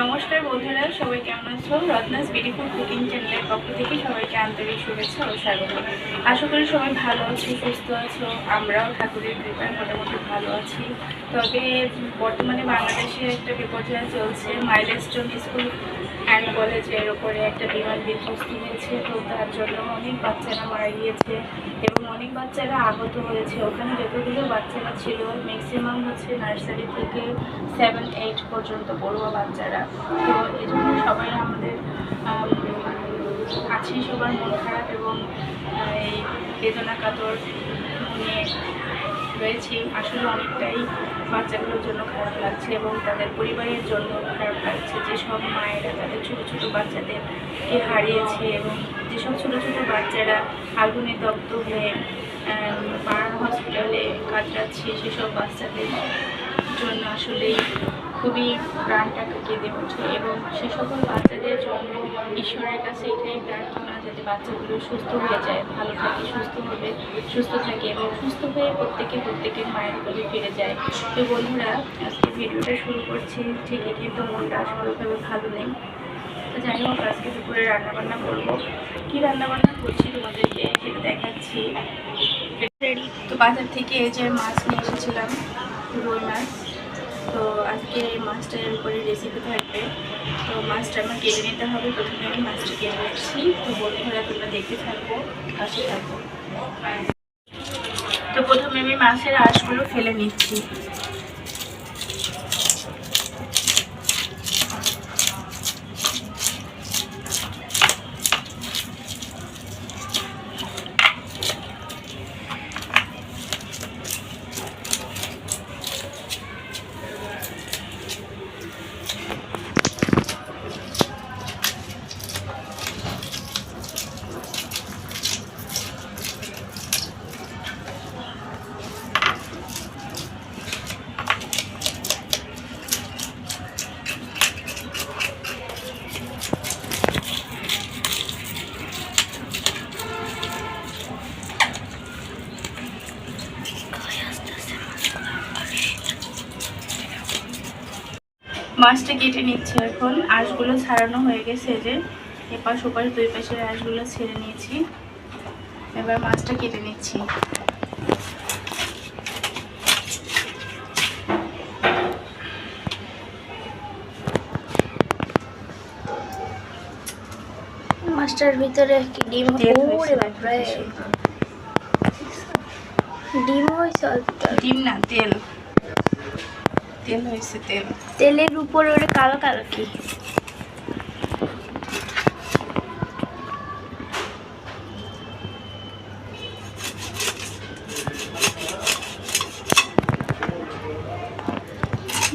নমস্কার বন্ধুরা, সবাই কেমন আছো? রত্নাস বিউটিফুল কুকিং চ্যানেলের পক্ষ থেকে সবাইকে আন্তরিক শুভেচ্ছা ও স্বাগত। আশা করি সবাই ভালো আছো, সুস্থ আছো। আমরাও ঠাকুরের কৃপায় মোটামুটি ভালো আছি। তবে বর্তমানে বাংলাদেশে একটা বিপর্যয় চলছে। মাইলস্টোন স্কুল অ্যান্ড কলেজের ওপরে একটা বিমান বিধ্বস্ত হয়েছে। তো তার জন্য অনেক বাচ্চারা মারা গিয়েছে এবং অনেক বাচ্চারা আহত হয়েছে। ওখানে যতগুলো বাচ্চারা ছিল ম্যাক্সিমাম হচ্ছে নার্সারি থেকে 7-8 পর্যন্ত পড়ুয়া বাচ্চারা। তো এই জন্য সবাই আমাদের আছে, সবার মন খারাপ এবং এই বেদনা কাতর নিয়ে রয়েছি। আসলে অনেকটাই বাচ্চাগুলোর জন্য খারাপ লাগছে এবং তাদের পরিবারের জন্য খারাপ লাগছে, যেসব মায়েরা তাদের ছোটো ছোটো বাচ্চাদেরকে হারিয়েছে এবং যেসব ছোটো ছোটো বাচ্চারা আগুনে দগ্ধ হয়ে পাড়ার হসপিটালে কাতরাচ্ছে, সেসব বাচ্চাদের জন্য আসলেই খুবই প্রাণটাকে কেঁদে ওঠে। এবং সে সকল বাচ্চাদের জন্য ঈশ্বরের কাছে এটাই প্রার্থনা, যাতে বাচ্চাগুলো সুস্থ হয়ে যায়, ভালো থাকে, সুস্থ থাকে এবং সুস্থ হয়ে প্রত্যেকের মায়ের কোলে ফিরে যায়। তো বন্ধুরা, আজকে ভিডিওটা শুরু করছি ঠিকই, কিন্তু মনটা আসলেভাবে ভালো নেই। তো যাই হোক, আজকে দুপুরে রান্নাবান্না করবো। কী রান্নাবান্না করছি তোমাদেরকে সেটা দেখাচ্ছি। রেডি। তো বাজার থেকে এই যে মাছ নিয়ে এসেছিলাম, রুই মাছ। তো আজকে মাছটার উপরে রেসিপি থাকবে। তো মাছটা আমার কেটে নিতে হবে। প্রথমে আমি মাছটা কেটে নিচ্ছি। তো বন্ধুরা, তোমরা দেখতে থাকবো, পাশে থাকবো। তো প্রথমে আমি মাছের আঁশগুলো ফেলে নিচ্ছি। মাছটা কেটে নিচ্ছি এখন। আঁশগুলো ছাড়ানো হয়ে গেছে, যে এপাশ ওপাশ দুই পাশের আঁশগুলো ছেড়ে নিয়েছি। এবার মাছটা কেটে নিচ্ছি। মাছটার ভিতরে কি ডিম? ডিম হয়েছে? ডিম না, তেল হয়েছে। তেলের উপরে ওটা কালো কালো কি?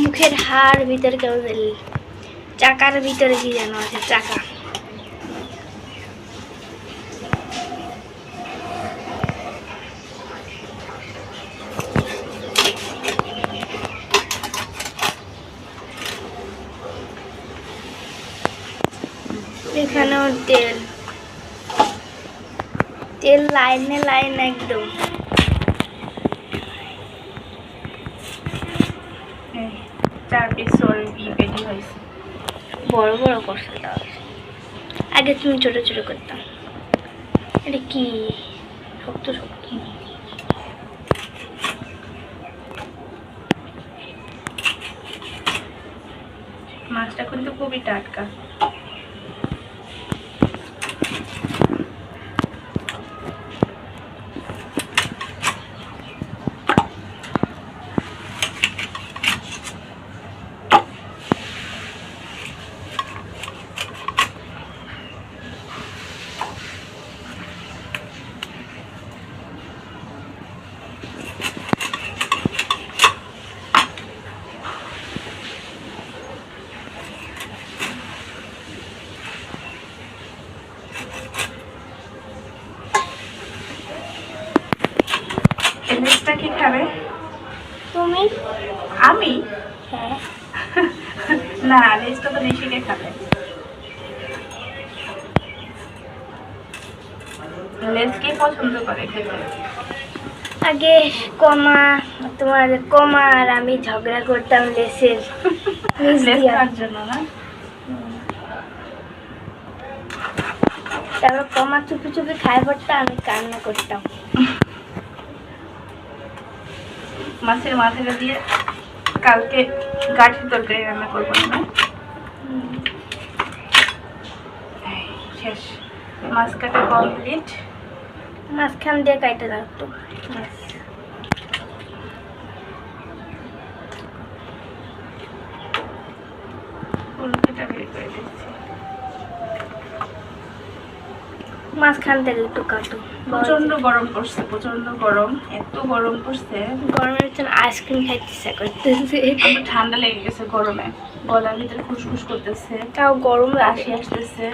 মুখের হাড় ভিতরে কেমন চাকার ভিতরে কি যেন আছে, চাকা। এখানেও তেল লাইনে লাইন একদম। বড় বড় করছে, আগে তুমি ছোট ছোট করতাম। এটা কি শক্ত শক্ত? মাছটা কিন্তু খুবই টাটকা। লেজটা কি খাবে তুমি? আমি? হ্যাঁ। না, লেজটা তো নিশিকে খাবে। লেজ কে পছন্দ করে খেতে? আগে তোমার আর আমি ঝগড়া করতাম লেসের। নিচ লেস দিয়া। খাওয়ার জন্য না? তারপর কমা চুপি চুপি খায় পড়তাম, আমি কান্না করতাম। মাছের মাথাটা দিয়ে কালকে গাঠির তরকারি রান্না করবো না? এই, শেষ। মাছ কাটা কমপ্লিট। মাঝখান দিয়ে কাইটে দাও একটু। ব্যাস। ফুলকপিটা বের করে দিচ্ছি। মাঝখান থেকে একটু কাটো। প্রচন্ড গরম পড়ছে, প্রচন্ড গরম, এত গরম পড়ছে। গরমের জন্য আইসক্রিম খাইতে ইচ্ছা করতেছে। আমার ঠান্ডা লেগে গেছে গরমে, গলার ভিতরে ফুসফুস করতেছে, তাও গরম কাশি লাগে। আসতেছে,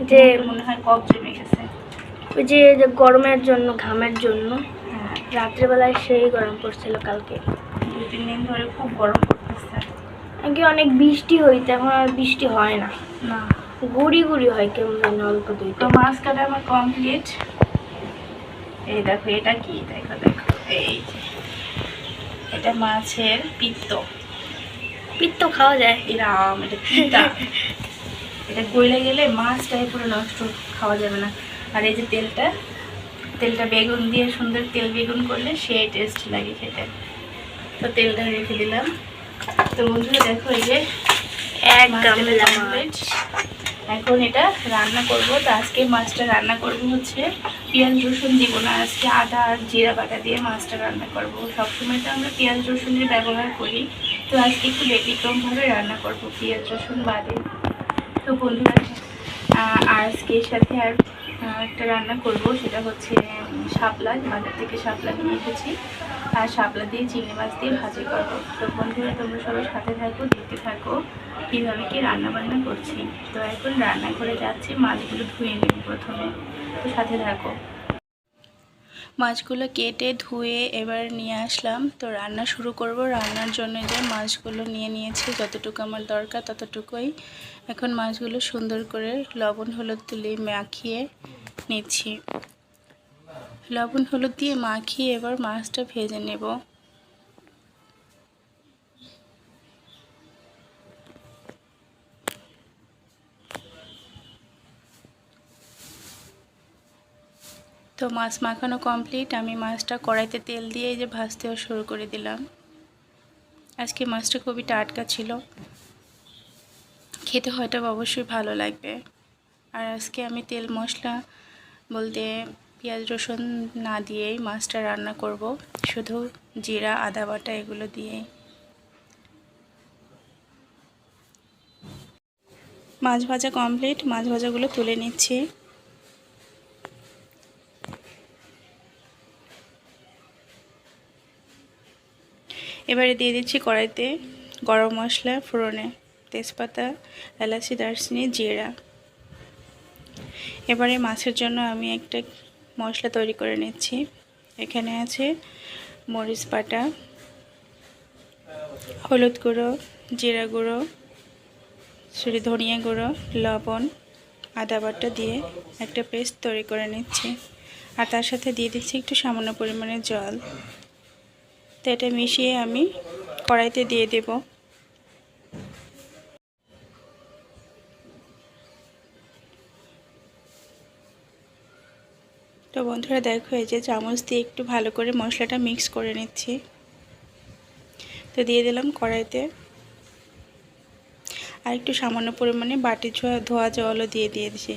যে মনে হয় কফ জমে গেছে। ওই যে যে গরমের জন্য, ঘামের জন্য হ্যাঁ, রাত্রেবেলায় সেই গরম পড়ছিল কালকে। 2-3 দিন ধরে খুব গরম পড়তেছে। আগে অনেক বৃষ্টি হইতো, এখন আর বৃষ্টি হয় না, না, গুড়ি গুড়ি হয় কেমন যেন অল্প দুই। তো মাছ কাটা আমার কমপ্লিট। এই দেখো, এটা কি, দেখো দেখো, এই যে এটা মাছের পিত্ত। পিত্ত খাওয়া যায়? এরাম, এটা পিতা। এটা গলে গেলে মাছটাই পুরো নষ্ট, খাওয়া যাবে না। আর এই যে তেলটা, তেলটা বেগুন দিয়ে সুন্দর তেল বেগুন করলে সেই টেস্ট লাগে খেতে। তো তেলটা রেখে দিলাম। তো বন্ধুরা দেখো, এই যে এক মাছটা গামলা কমপ্লিট। এখন এটা রান্না করব। তো আজকে মাছটা রান্না করব হচ্ছে পেঁয়াজ রসুন দিব না, আজকে আদা আর জিরা বাটা দিয়ে মাছটা রান্না করব। সবসময় তো আমরা পেঁয়াজ রসুনের ব্যবহার করি, তো আজকে একটু ব্যতিক্রমভাবে রান্না করব পেঁয়াজ রসুন বাদে। তো বন্ধুরা, আজকে এর সাথে আর একটা রান্না করব, সেটা হচ্ছে শাপলা। বাজার থেকে শাপলা নিয়ে এসেছি, আর শাপলা দিয়ে চিংড়ি মাছ দিয়ে ভাজি করব। তো বন্ধুরা, তোমরা সবাই সাথে থাকো, দেখতে থাকো কীভাবে কি রান্না বান্না করছি। তো এখন রান্না করে যাচ্ছি, মাছগুলো ধুয়ে নেব প্রথমে, তো সাথে থাকো। মাছগুলো কেটে ধুয়ে এবার নিয়ে আসলাম। তো রান্না শুরু করব। রান্নার জন্য যে মাছগুলো নিয়ে নিয়েছি, যতটুকু আমার দরকার ততটুকুই। এখন মাছগুলো সুন্দর করে লবণ হলুদ তুলে মাখিয়ে নিচ্ছি। লবণ হলুদ দিয়ে মাখিয়ে এবার মাছটা ভেজে নেব। তো মাছ মাখানো কমপ্লিট। আমি মাছটা কড়াইতে তেল দিয়ে এই যে ভাজতেও শুরু করে দিলাম। আজকে মাছটা খুবই টাটকা ছিল, খেতে হয়তো অবশ্যই ভালো লাগবে। আর আজকে আমি তেল মশলা বলতে পেঁয়াজ রসুন না দিয়েই মাছটা রান্না করব, শুধু জিরা আদা বাটা এগুলো দিয়ে। মাছ ভাজা কমপ্লিট, মাছ ভাজাগুলো তুলে নিচ্ছি। এবারে দিয়ে দিচ্ছি কড়াইতে গরম মশলা ফোড়নে, তেজপাতা, এলাচি, দারচিনি, জিরা। এবারে মাছের জন্য আমি একটা মশলা তৈরি করে নিচ্ছি। এখানে আছে মরিচ বাটা, হলুদ গুঁড়ো, জিরা গুঁড়ো, ধনিয়া গুঁড়ো, লবণ, আদা বাটা দিয়ে একটা পেস্ট তৈরি করে নিচ্ছি। আর তার সাথে দিয়ে দিচ্ছি একটু সামান্য পরিমাণে জল। তো এটা মিশিয়ে আমি কড়াইতে দিয়ে দেব। তো বন্ধুরা দেখো, এই যে চামচ দিয়ে একটু ভালো করে মশলাটা মিক্স করে নিচ্ছি। তো দিয়ে দিলাম কড়াইতে, আর একটু সামান্য পরিমাণে বাটি ধোয়া জলও দিয়ে দিয়েছি।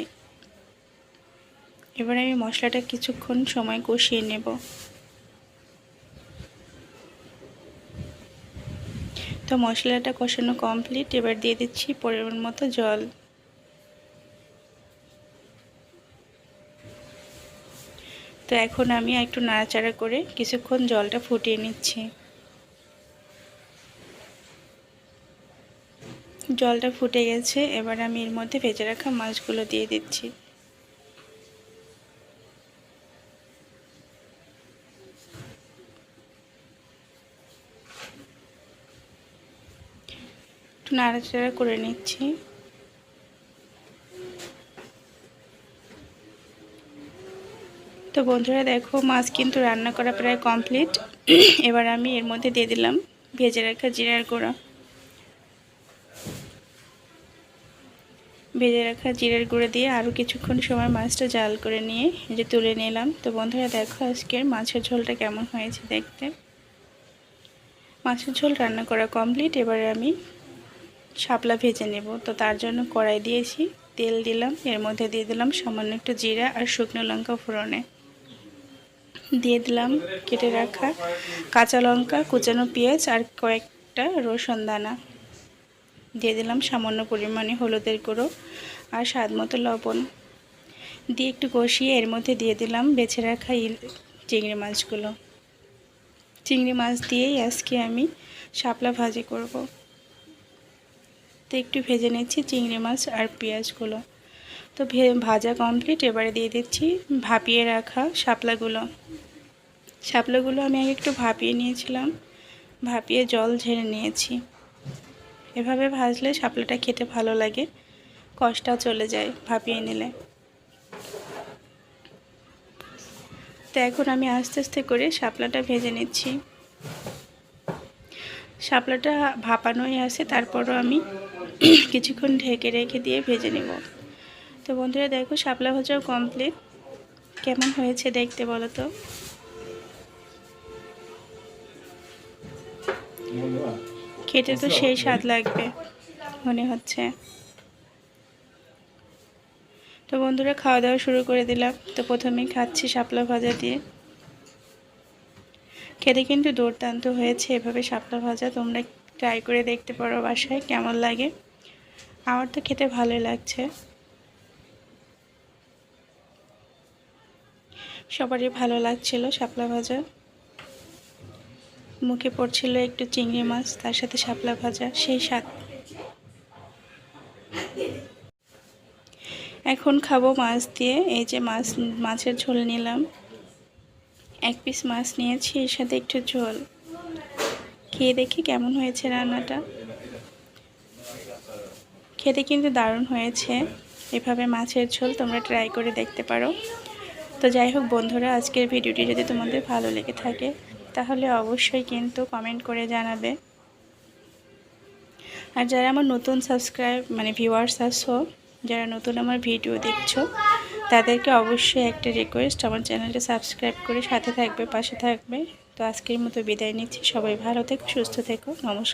এবার আমি মশলাটা কিছুক্ষণ সময় কষিয়ে নেব। তো মশলাটা কষানো কমপ্লিট। এবার দিয়ে দিচ্ছি পরিমাণ মতো জল। তো এখন আমি একটু নাড়াচাড়া করে কিছুক্ষণ জলটা ফুটিয়ে নিচ্ছি। জলটা ফুটে গেছে, এবার আমি এর মধ্যে ভেজে রাখা মাছগুলো দিয়ে দিচ্ছি। একটু নাড়াচাড়া করে নিচ্ছি। তো বন্ধুরা দেখো, মাছ কিন্তু রান্না করা প্রায় কমপ্লিট। এবার আমি এর মধ্যে দিয়ে দিলাম ভেজে রাখা জিরার গুঁড়ো। ভেজে রাখা জিরের গুঁড়ো দিয়ে আরও কিছুক্ষণ সময় মাছটা জাল করে নিয়ে এই যে তুলে নিলাম। তো বন্ধুরা দেখো আজকের মাছের ঝোলটা কেমন হয়েছে দেখতে। মাছের ঝোল রান্না করা কমপ্লিট। এবারে আমি শাপলা ভেজে নেব। তো তার জন্য কড়াই দিয়েছি, তেল দিলাম, এর মধ্যে দিয়ে দিলাম সামান্য একটু জিরা আর শুকনো লঙ্কা ফোড়নে, দিয়ে দিলাম কেটে রাখা কাঁচা লঙ্কা, কুচানো পেঁয়াজ আর কয়েকটা রসুন দানা, দিয়ে দিলাম সামান্য পরিমাণে হলুদের গুঁড়ো আর স্বাদ মতো লবণ, দিয়ে একটু কষিয়ে এর মধ্যে দিয়ে দিলাম বেছে রাখা চিংড়ি মাছগুলো। চিংড়ি মাছ দিয়েই আজকে আমি শাপলা ভাজি করব। তো একটু ভেজে নিচ্ছি চিংড়ি মাছ আর পেঁয়াজগুলো। তো ভাজা কমপ্লিট। এবারে দিয়ে দিচ্ছি ভাপিয়ে রাখা শাপলাগুলো। শাপলাগুলো আমি আগে একটু ভাপিয়ে নিয়েছিলাম, ভাপিয়ে জল ঝেড়ে নিয়েছি। এভাবে ভাজলে শাপলাটা খেতে ভালো লাগে, কষটা চলে যায় ভাপিয়ে নিলে। তো এখন আমি আস্তে আস্তে করে শাপলাটা ভেজে নিচ্ছি। শাপলাটা ভাপানোই আছে, তারপরও আমি কিছুক্ষণ ঢেকে রেখে দিয়ে ভেজে নেব। তো বন্ধুরা দেখো শাপলা ভাজাও কমপ্লিট। কেমন হয়েছে দেখতে বলো তো। খেতে তো সেই স্বাদ লাগবে মনে হচ্ছে। তো বন্ধুরা খাওয়া দাওয়া শুরু করে দিলাম। তো প্রথমেই খাচ্ছি শাপলা ভাজা দিয়ে। খেতে কিন্তু দুর্দান্ত হয়েছে এভাবে শাপলা ভাজা। তোমরা ট্রাই করে দেখতে পারো বাসায়, কেমন লাগে। আমার তো খেতে ভালোই লাগছে, সবারই ভালো লাগছিল শাপলা ভাজা। মুখে পড়ছিল একটু চিংড়ি মাছ, তার সাথে শাপলা ভাজা, সেই স্বাদ। এখন খাবো মাছ দিয়ে। এই যে মাছের ঝোল নিলাম, এক পিস মাছ নিয়েছি, এর সাথে একটু ঝোল। খেয়ে দেখি কেমন হয়েছে রান্নাটা। খেতে কিন্তু দারুণ হয়েছে। এভাবে মাছের ঝোল তোমরা ট্রাই করে দেখতে পারো। তো যাই হোক বন্ধুরা, আজকের ভিডিওটি যদি তোমাদের ভালো লেগে থাকে তাহলে অবশ্যই কিন্তু কমেন্ট করে জানাবে। আর যারা আমার নতুন ভিউয়ার্স আছো, যারা নতুন আমার ভিডিও দেখছো, তাদেরকে অবশ্যই একটা রিকোয়েস্ট, আমার চ্যানেলটা সাবস্ক্রাইব করে সাথে থাকবে, পাশে থাকবে। তো আজকের মতো বিদায় নিচ্ছি। সবাই ভালো থেকো, সুস্থ থেকো, নমস্কার।